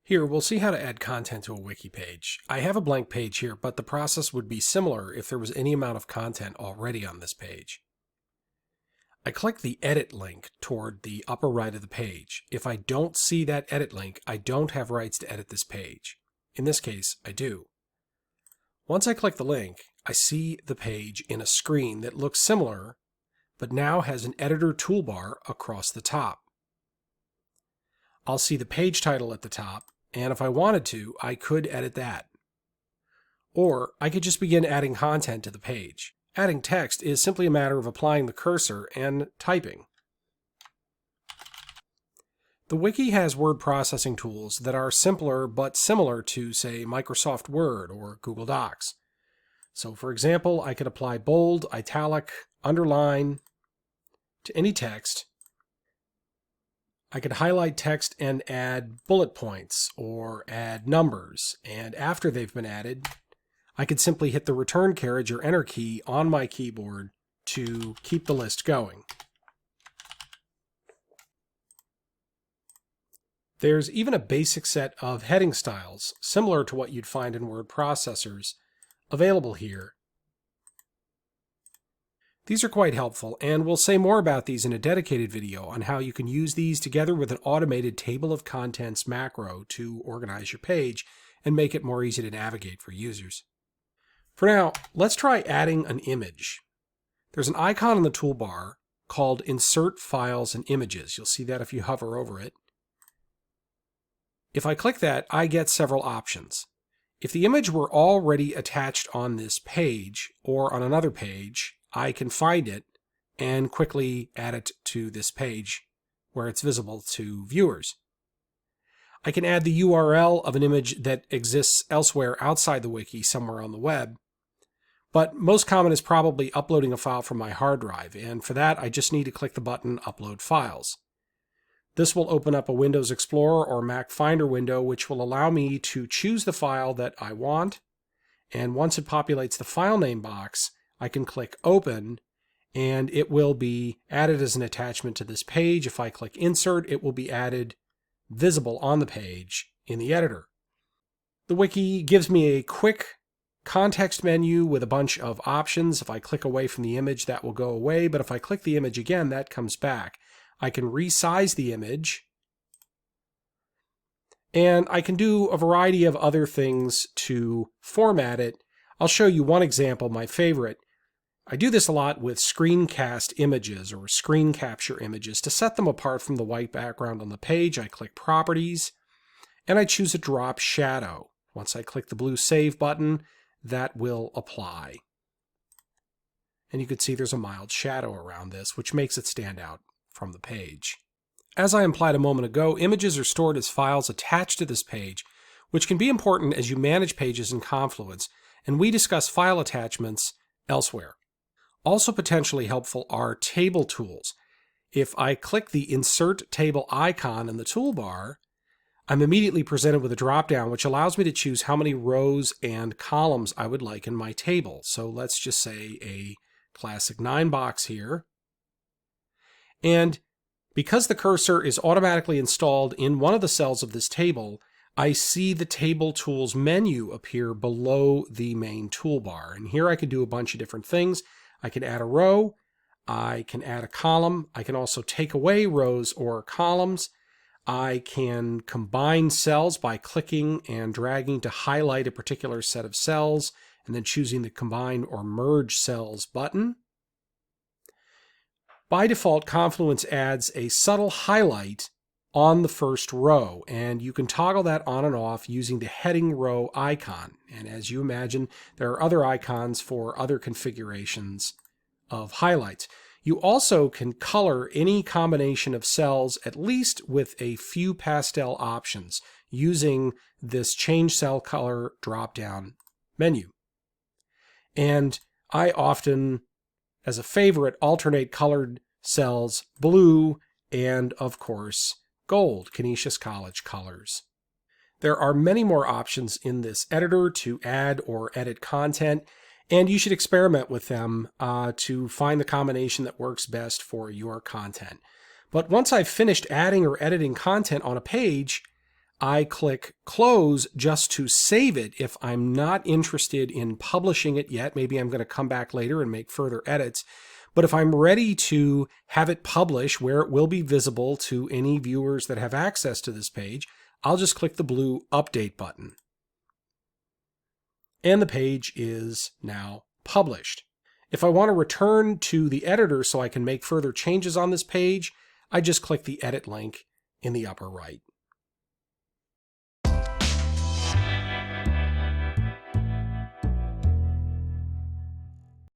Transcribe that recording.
Here, we'll see how to add content to a wiki page. I have a blank page here, but the process would be similar if there was any amount of content already on this page. I click the edit link toward the upper right of the page. If I don't see that edit link, I don't have rights to edit this page. In this case, I do. Once I click the link, I see the page in a screen that looks similar, but now has an editor toolbar across the top. I'll see the page title at the top, and if I wanted to, I could edit that. Or I could just begin adding content to the page. Adding text is simply a matter of applying the cursor and typing. The wiki has word processing tools that are simpler but similar to, say, Microsoft Word or Google Docs. So for example, I could apply bold, italic, underline to any text. I could highlight text and add bullet points or add numbers, and after they've been added, I could simply hit the return carriage or enter key on my keyboard to keep the list going. There's even a basic set of heading styles, similar to what you'd find in word processors, available here. These are quite helpful, and we'll say more about these in a dedicated video on how you can use these together with an automated table of contents macro to organize your page and make it more easy to navigate for users. For now, let's try adding an image. There's an icon in the toolbar called Insert Files and Images. You'll see that if you hover over it. If I click that, I get several options. If the image were already attached on this page or on another page, I can find it and quickly add it to this page where it's visible to viewers. I can add the URL of an image that exists elsewhere outside the wiki, somewhere on the web. But most common is probably uploading a file from my hard drive, and for that I just need to click the button Upload Files. This will open up a Windows Explorer or Mac Finder window, which will allow me to choose the file that I want, and once it populates the file name box, I can click Open, and it will be added as an attachment to this page. If I click Insert, it will be added visible on the page in the editor. The wiki gives me a quick context menu with a bunch of options. If I click away from the image, that will go away, but if I click the image again, that comes back. I can resize the image, and I can do a variety of other things to format it. I'll show you one example, my favorite. I do this a lot with screencast images or screen capture images. To set them apart from the white background on the page, I click Properties, and I choose a drop shadow. Once I click the blue Save button, that will apply. And you can see there's a mild shadow around this, which makes it stand out from the page. As I implied a moment ago, images are stored as files attached to this page, which can be important as you manage pages in Confluence, and we discuss file attachments elsewhere. Also potentially helpful are table tools. If I click the Insert Table icon in the toolbar, I'm immediately presented with a drop-down which allows me to choose how many rows and columns I would like in my table. So let's just say a classic 9 box here. And because the cursor is automatically installed in one of the cells of this table, I see the Table Tools menu appear below the main toolbar. And here I can do a bunch of different things. I can add a row, I can add a column, I can also take away rows or columns. I can combine cells by clicking and dragging to highlight a particular set of cells and then choosing the Combine or Merge Cells button. By default, Confluence adds a subtle highlight on the first row, and you can toggle that on and off using the heading row icon. And as you imagine, there are other icons for other configurations of highlights. You also can color any combination of cells, at least with a few pastel options, using this Change Cell Color drop-down menu. And I often, as a favorite, alternate colored cells blue and, of course, gold, Canisius College colors. There are many more options in this editor to add or edit content, and you should experiment with them to find the combination that works best for your content. But once I've finished adding or editing content on a page, I click close just to save it if I'm not interested in publishing it yet. Maybe I'm going to come back later and make further edits. But if I'm ready to have it publish where it will be visible to any viewers that have access to this page, I'll just click the blue update button. And the page is now published. If I want to return to the editor so I can make further changes on this page, I just click the edit link in the upper right.